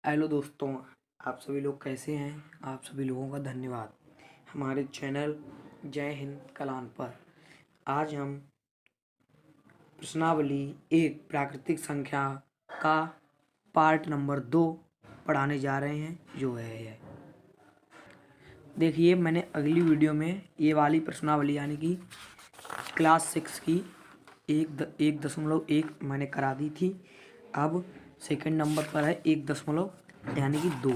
Hello दोस्तों, आप सभी लोग कैसे हैं। आप सभी लोगों का धन्यवाद हमारे चैनल जय हिंद कलान पर। आज हम प्रश्नावली एक प्राकृतिक संख्या का पार्ट नंबर 2 पढ़ाने जा रहे हैं, जो है देखिए, मैंने अगली वीडियो में ये वाली प्रश्नावली यानी कि क्लास 6 की 1.1 मैंने करा दी थी। अब सेकंड नंबर पर है 1 यानी कि 2।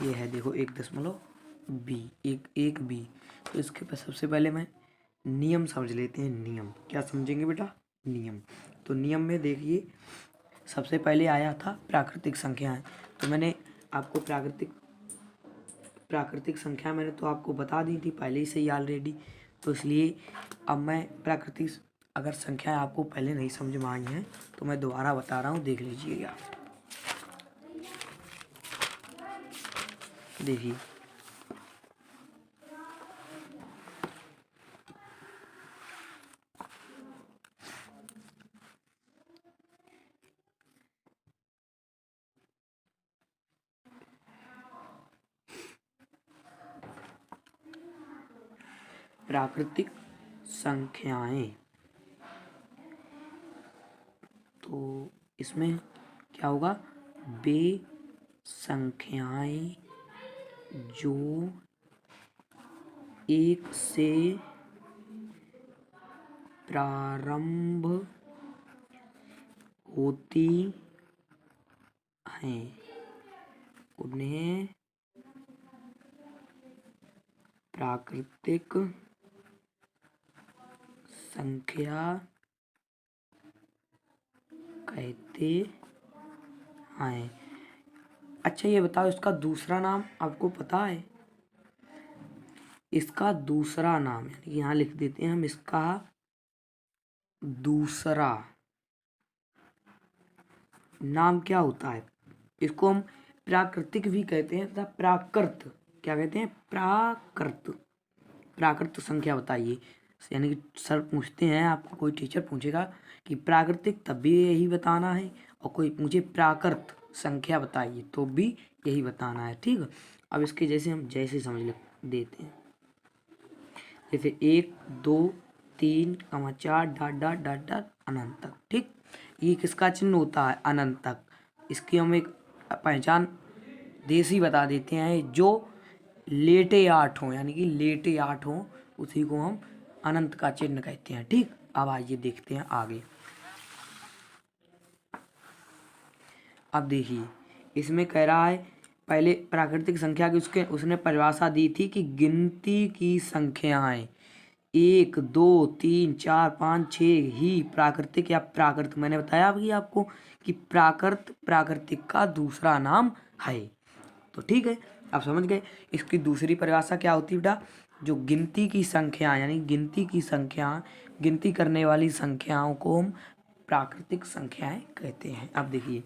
ये है देखो 1.1 बी। तो इसके पर सबसे पहले मैं नियम समझ लेते हैं। नियम क्या समझेंगे बेटा? नियम। तो नियम में देखिए, सबसे पहले आया था प्राकृतिक संख्याएं। तो मैंने आपको प्राकृतिक संख्या मैंने तो आपको बता दी थी पहले से ही ऑलरेडी। तो इसलिए अब मैं प्राकृतिक अगर संख्याएं आपको पहले नहीं समझ में आई हैं तो मैं दोबारा बता रहा हूँ, देख लीजिएगा। देखिए, प्राकृतिक संख्याएं, तो इसमें क्या होगा? वे संख्याएं जो एक से प्रारंभ होती हैं उन्हें प्राकृतिक संख्या कहते हैं। अच्छा, ये बताओ, इसका दूसरा नाम आपको पता है? इसका दूसरा नाम यानी कि यहाँ लिख देते हैं हम, इसका दूसरा नाम क्या होता है? इसको हम प्राकृतिक भी कहते हैं तथा प्राकृत, क्या कहते हैं? प्राकृत संख्या बताइए। यानी कि सर पूछते हैं, आपको कोई टीचर पूछेगा कि प्राकृतिक, तब भी यही बताना है, और कोई पूछे प्राकृत संख्या बताइए तो भी यही बताना है। ठीक है, अब इसके जैसे हम जैसे समझ देते हैं, जैसे 1 2 3 4 डॉट डॉट डॉट डॉट अनंत तक। ठीक, ये किसका चिन्ह होता है? अनंत तक। इसकी हम एक पहचान देसी बता देते हैं, जो लेटे 8 हो यानी कि लेटे 8 हो, उसी को हम अनंत का चिन्ह कहते हैं। ठीक, अब आइए देखते हैं आगे। अब देखिए, इसमें कह रहा है पहले प्राकृतिक संख्या की उसने परिभाषा दी थी कि गिनती की संख्याएं 1 2 3 4 5 6 ही प्राकृतिक या प्राकृत। मैंने बताया अभी आपको कि प्राकृतिक का दूसरा नाम है। तो ठीक है, आप समझ गए। इसकी दूसरी परिभाषा क्या होती है बेटा? जो गिनती की संख्या यानी गिनती करने वाली संख्याओं को हम प्राकृतिक संख्याएं कहते हैं। अब देखिए,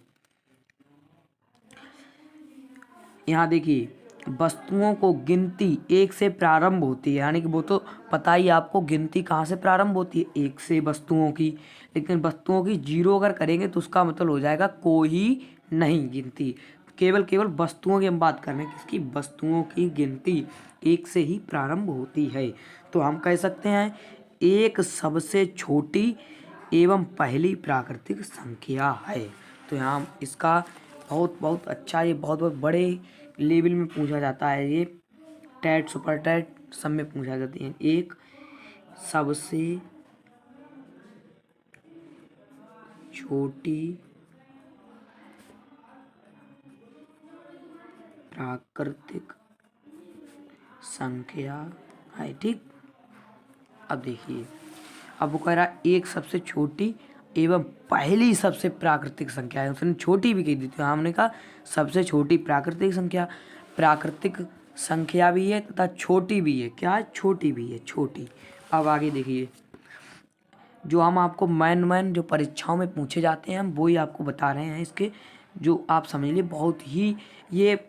यहाँ देखिए, वस्तुओं को गिनती 1 से प्रारंभ होती है, यानी कि वो तो पता ही आपको गिनती कहाँ से प्रारंभ होती है? 1 से वस्तुओं की। लेकिन वस्तुओं की 0 अगर करेंगे तो उसका मतलब हो जाएगा कोई नहीं गिनती। केवल वस्तुओं की हम बात कर रहे हैं, किसकी? वस्तुओं की गिनती 1 से ही प्रारंभ होती है। तो हम कह सकते हैं एक सबसे छोटी एवं पहली प्राकृतिक संख्या है। तो यहाँ इसका बहुत अच्छा, ये बहुत बड़े लेवल में पूछा जाता है। ये टैट सुपर टैट सब में पूछा जाती है। एक सबसे छोटी प्राकृतिक संख्या है। ठीक, अब देखिए, अब वो कह रहा है एक सबसे छोटी एवं पहली सबसे प्राकृतिक संख्या है। उसने छोटी भी कह दी थी, हमने कहा सबसे छोटी प्राकृतिक संख्या भी है तथा छोटी भी है। क्या है? छोटी भी है, छोटी। अब आगे देखिए, जो हम आपको मैन जो परीक्षाओं में पूछे जाते हैं, हम वही आपको बता रहे हैं। इसके जो आप समझ लिए, बहुत ही ये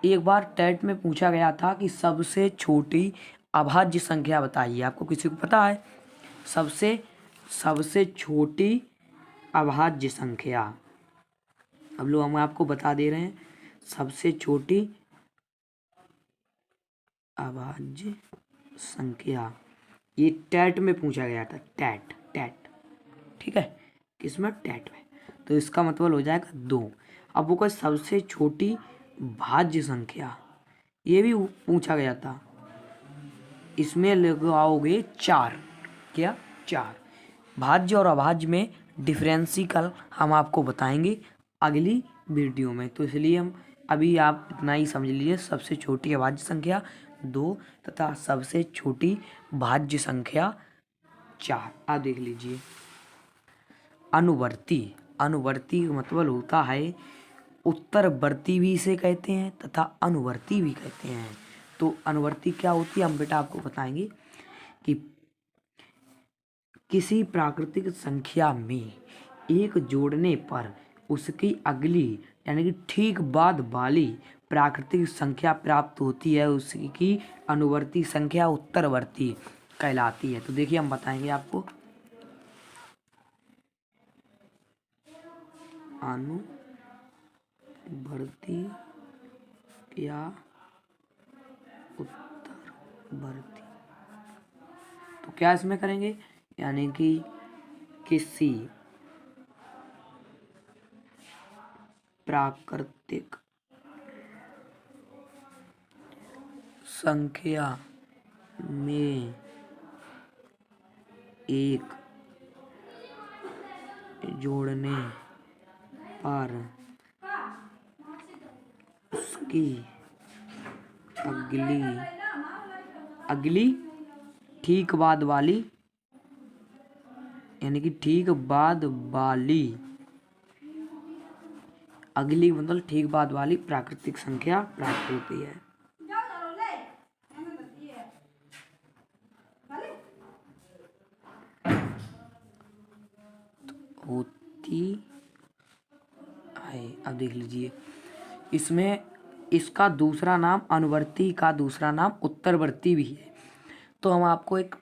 एक बार टेट में पूछा गया था कि सबसे छोटी अभाज्य संख्या बताइए। आपको किसी को पता है सबसे छोटी अभाज्य संख्या? अब लोग हम आपको बता दे रहे हैं सबसे छोटी अभाज्य संख्या। ये टैट में पूछा गया था, टैट टैट, ठीक है, किसमें, टैट में। तो इसका मतलब हो जाएगा 2। अब वो कोई सबसे छोटी भाज्य संख्या, ये भी पूछा गया था, इसमें लगाओगे 4। क्या, 4। भाज्य और अभाज्य में डिफरेंशियल हम आपको बताएंगे अगली वीडियो में, तो इसलिए हम अभी आप इतना ही समझ लीजिए। सबसे छोटी अभाज्य संख्या 2 तथा सबसे छोटी भाज्य संख्या 4। आप देख लीजिए। अनुवर्ती, अनुवर्ती का मतलब होता है उत्तरवर्ती भी इसे कहते हैं तथा अनुवर्ती भी कहते हैं। तो अनुवर्ती क्या होती है हम बेटा आपको बताएंगे कि किसी प्राकृतिक संख्या में एक जोड़ने पर उसकी अगली यानी कि ठीक बाद वाली प्राकृतिक संख्या प्राप्त होती है, उसकी अनुवर्ती संख्या उत्तरवर्ती कहलाती है। तो देखिए हम बताएंगे आपको। अनुवर्ती या उत्तरवर्ती, तो क्या इसमें करेंगे, यानी कि किसी प्राकृतिक संख्या में एक जोड़ने पर उसकी अगली ठीक बाद वाली यानी कि ठीक बाद वाली, अगली मतलब ठीक बाद वाली प्राकृतिक संख्या प्राप्त होती है। होती है। अब देख लीजिए, इसमें इसका दूसरा नाम, अनुवर्ती का दूसरा नाम उत्तरवर्ती भी है। तो हम आपको एक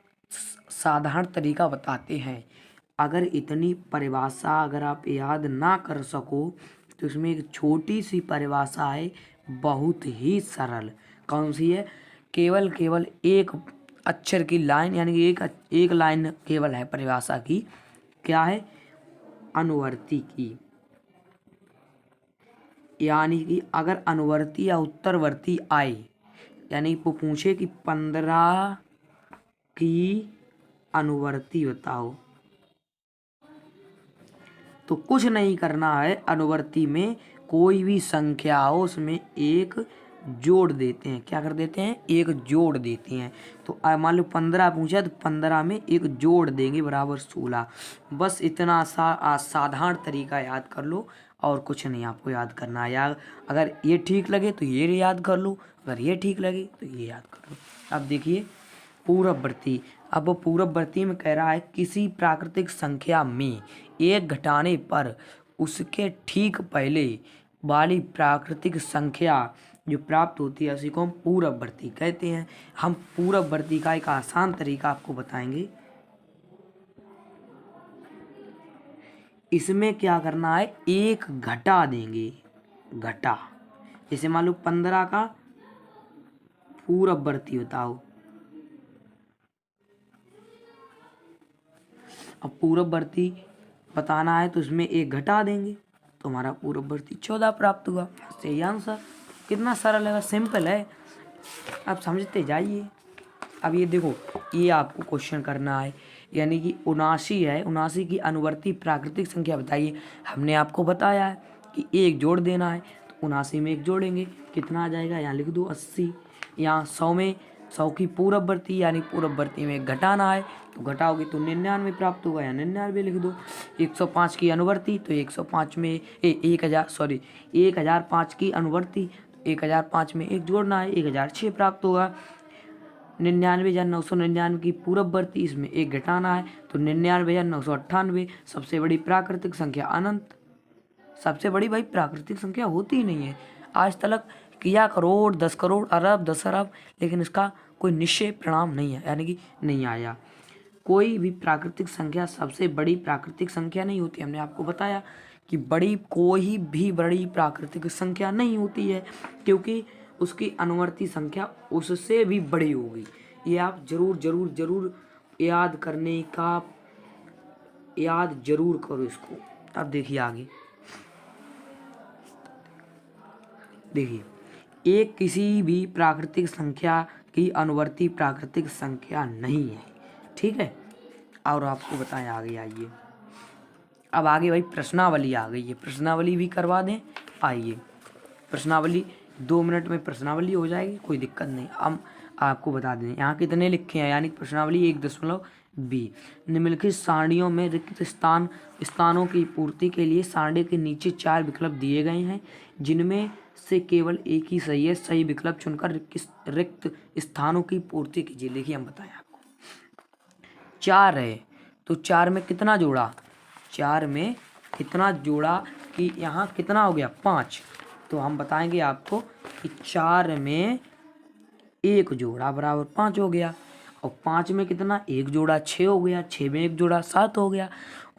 साधारण तरीका बताते हैं। अगर इतनी परिभाषा अगर आप याद ना कर सको तो इसमें एक छोटी सी परिभाषा है, बहुत ही सरल। कौन सी है, केवल एक अक्षर की लाइन यानी कि एक लाइन केवल है परिभाषा की। क्या है, अनुवर्ती की, यानी कि अगर अनुवर्ती या उत्तरवर्ती आए, यानी वो पूछे कि 15 की अनुवर्ती बताओ, तो कुछ नहीं करना है, अनुवर्ती में कोई भी संख्या हो उसमें एक जोड़ देते हैं। क्या कर देते हैं, एक जोड़ देते हैं। तो मान लो 15 पूछा तो 15 में एक जोड़ देंगे बराबर 16। बस इतना साधारण तरीका याद कर लो और कुछ नहीं आपको याद करना है। यार अगर ये ठीक लगे तो ये याद कर लो, अगर ये ठीक लगे तो ये याद कर लो। अब देखिए पूर्ववर्ती। अब वो पूर्ववर्ती में कह रहा है किसी प्राकृतिक संख्या में एक घटाने पर उसके ठीक पहले वाली प्राकृतिक संख्या जो प्राप्त होती है उसी को हम पूर्ववर्ती कहते हैं। हम पूर्ववर्ती का एक आसान तरीका आपको बताएंगे। इसमें क्या करना है, एक घटा देंगे, घटा। जैसे मान लो 15 का पूर्ववर्ती बताओ। अब पूर्ववर्ती बताना है तो इसमें एक घटा देंगे तो हमारा पूर्ववर्ती 14 प्राप्त हुआ। सही आंसर। कितना सरल है, सिंपल है, आप समझते जाइए। अब ये देखो, ये आपको क्वेश्चन करना है, यानी कि 79 है, 79 की अनुवर्ती प्राकृतिक संख्या बताइए। हमने आपको बताया है कि एक जोड़ देना है, तो 79 में एक जोड़ेंगे, कितना आ जाएगा, यहाँ लिख दो 80। यहाँ 100 में 100 की पूर्ववर्ती यानी पूर्ववर्ती में घटाना है, तो घटाओगे तो 99 प्राप्त होगा, या 99 लिख दो। 105 की अनुवर्ती तो 105 में 1005 की अनुवर्ती, 1005 में एक जोड़ना है, 1006 प्राप्त होगा। 99,999 की पूर्ववर्ती, इसमें एक घटाना है तो 99,998। सबसे बड़ी प्राकृतिक संख्या अनंत। सबसे बड़ी भाई प्राकृतिक संख्या होती ही नहीं है। आज तक किया करोड़, 10 करोड़, अरब, 10 अरब, लेकिन इसका कोई निश्चय परिणाम नहीं है, यानी कि नहीं आया। कोई भी प्राकृतिक संख्या सबसे बड़ी प्राकृतिक संख्या नहीं होती। हमने आपको बताया कि बड़ी कोई भी बड़ी प्राकृतिक संख्या नहीं होती है, क्योंकि उसकी अनुवर्ती संख्या उससे भी बड़ी होगी। ये आप जरूर जरूर जरूर याद जरूर करो इसको। अब देखिए आगे, देखिए एक किसी भी प्राकृतिक संख्या की अनुवर्ती प्राकृतिक संख्या नहीं है, ठीक है। और आपको बताएं आगे, आइए अब आगे भाई प्रश्नावली आ गई है, प्रश्नावली भी करवा दें। आइए प्रश्नावली 2 मिनट में प्रश्नावली हो जाएगी, कोई दिक्कत नहीं। हम आपको बता दें यहाँ कितने लिखे हैं, यानी प्रश्नावली 1.b। निम्नलिखित सारणियों में रिक्त स्थानों की पूर्ति के लिए सारणी के नीचे 4 विकल्प दिए गए हैं, जिनमें से केवल एक ही सही है। सही विकल्प चुनकर रिक्त स्थानों की पूर्ति कीजिए। देखिए हम बताएं आपको, 4 है तो 4 में कितना जोड़ा, 4 में कितना जोड़ा कि यहाँ कितना हो गया 5। तो हम बताएंगे आपको कि 4 में 1 जोड़ा बराबर 5 हो गया, और 5 में कितना 1 जोड़ा 6 हो गया, 6 में 1 जोड़ा 7 हो गया,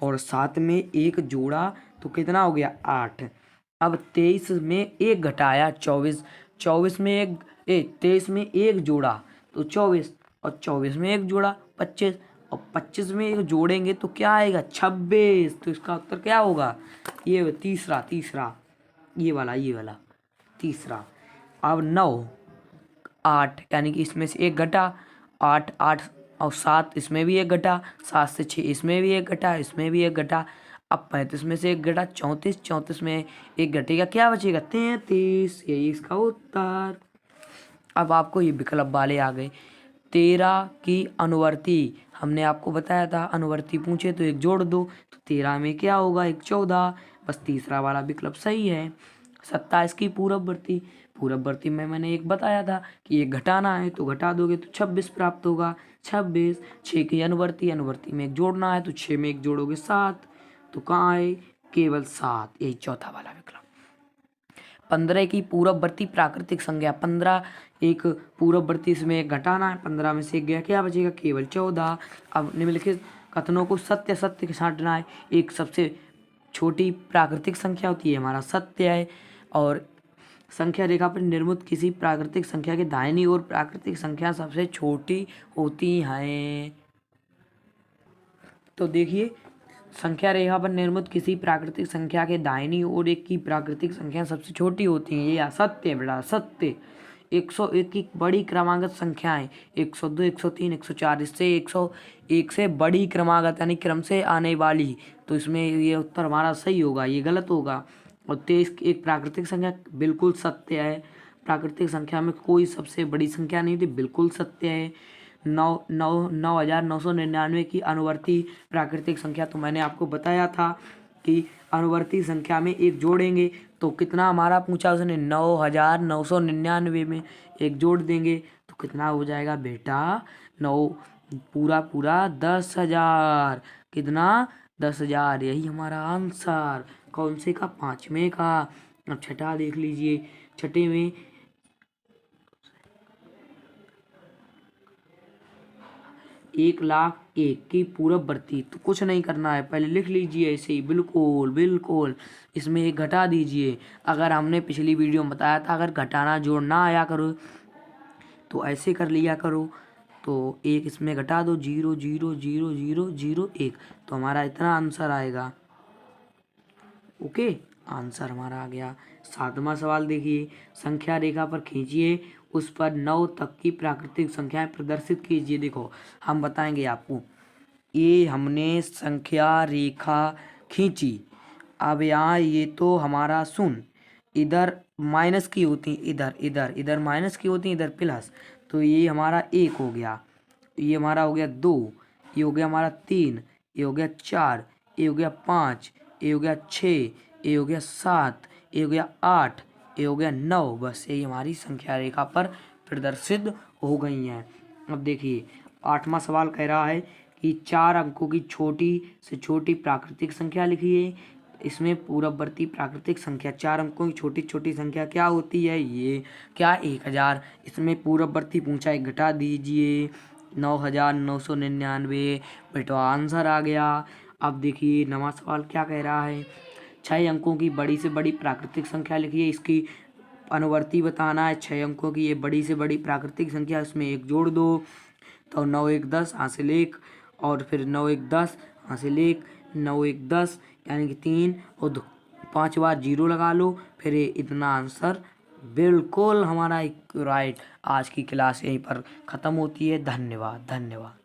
और 7 में 1 जोड़ा तो कितना हो गया 8। अब 23 में 1 घटाया 24, 24 में 23 में 1 जोड़ा तो 24, और 24 में 1 जोड़ा 25, और 25 में 1 जोड़ेंगे तो क्या आएगा 26। तो इसका उत्तर क्या होगा, ये तीसरा ये वाला तीसरा। अब 9 8, यानी कि इसमें से 1 घटा, 8 8 और 7 इसमें भी 1 घटा, 7 से 6 इसमें भी 1 घटा, इसमें भी 1 घटा। अब 35 में से 1 घटा 34, 34 में 1 घटेगा, क्या बचेगा 33। यही इसका उत्तर। अब आपको ये विकल्प वाले आ गए। 13 की अनुवर्ती, हमने आपको बताया था अनुवर्ती पूछे तो 1 जोड़ दो, तो 13 में क्या होगा 1 14, बस तीसरा वाला विकल्प सही है। 27 की पूरबवर्ती में मैंने एक बताया था कि ये घटाना है तो घटा दोगे तो 26 प्राप्त होगा, 26। 6 की अनुवर्ती में 1 जोड़ना है तो 6 में 1 जोड़ोगे 7, तो कहाँ है केवल 7, यही चौथा वाला विकल्प। 15 की पूर्ववर्ती प्राकृतिक संख्या, 15 एक पूर्ववर्ती में 1 घटाना है, 15 में से 1 गया, क्या बचेगा केवल 14। अब निम्नलिखित कथनों को सत्य सत्य के छांटना है। एक सबसे छोटी प्राकृतिक संख्या होती है हमारा सत्य है, और संख्या रेखा पर निर्मित किसी प्राकृतिक संख्या के दाहिनी ओर प्राकृतिक संख्या सबसे छोटी होती है। तो देखिए संख्या रेखा पर निर्मित किसी प्राकृतिक संख्या के दाहिनी ओर एक की प्राकृतिक संख्या सबसे छोटी होती है, ये असत्य है बेटा, सत्य। 101 की बड़ी क्रमागत संख्याएं 102 103 104, इससे 101 से बड़ी क्रमागत यानी क्रम से आने वाली, तो इसमें ये उत्तर हमारा सही होगा, ये गलत होगा। और 23 एक प्राकृतिक संख्या, बिल्कुल सत्य है। प्राकृतिक संख्या में कोई सबसे बड़ी संख्या नहीं थी, बिल्कुल सत्य है। 9,999 की अनुवर्ती प्राकृतिक संख्या, तो मैंने आपको बताया था कि अनुवर्ती संख्या में 1 जोड़ेंगे तो कितना हमारा पूछा उसने 9,999 में 1 जोड़ देंगे तो कितना हो जाएगा बेटा 9 पूरा 10,000, कितना 10,000, यही हमारा आंसर। कौन से का 5वें का। अब छठा देख लीजिए, छठे में 1,01,000 की पूर्ववर्ती, तो कुछ नहीं करना है, पहले लिख लीजिए ऐसे ही, बिल्कुल इसमें 1 घटा दीजिए। अगर हमने पिछली वीडियो में बताया था अगर घटाना जोड़ना आया करो तो ऐसे कर लिया करो, तो 1 इसमें घटा दो, 0 0 0 0 0 1, तो हमारा इतना आंसर आएगा। ओके, आंसर हमारा आ गया। 7वां सवाल देखिए, संख्या रेखा पर खींचिए, उस पर 9 तक की प्राकृतिक संख्याएं प्रदर्शित कीजिए। देखो हम बताएंगे आपको, ये हमने संख्या रेखा खींची, अब यहाँ ये तो हमारा सुन, इधर माइनस की होती, इधर माइनस की होती, इधर प्लस, तो ये हमारा 1 हो गया, ये हमारा हो गया 2, ये हो गया हमारा 3, ये हो गया 4, ये हो गया 5, ये हो गया 6, ये हो गया 7, ये हो गया 8, ये हो गया 9, बस यही हमारी संख्या रेखा पर प्रदर्शित हो गई हैं। अब देखिए 8वां सवाल कह रहा है कि 4 अंकों की छोटी से छोटी प्राकृतिक संख्या लिखिए। इसमें पूर्ववर्ती प्राकृतिक संख्या 4 अंकों की छोटी छोटी संख्या क्या होती है, ये क्या 1000, इसमें पूर्ववर्ती पूछा है, घटा दीजिए 9,999, बेटा आंसर आ गया। अब देखिए 9वां सवाल क्या कह रहा है 6 अंकों की बड़ी से बड़ी प्राकृतिक संख्या लिखिए, इसकी अनुवर्ती बताना है। 6 अंकों की ये बड़ी से बड़ी प्राकृतिक संख्या, इसमें 1 जोड़ दो तो 9 1 10 हासिल 1, और फिर 9 1 10 हासिल 1, 9 1 10 यानी कि 3 और 5 बार 0 लगा लो, फिर ये इतना आंसर बिल्कुल हमारा राइट। आज की क्लास यहीं पर ख़त्म होती है। धन्यवाद धन्यवाद।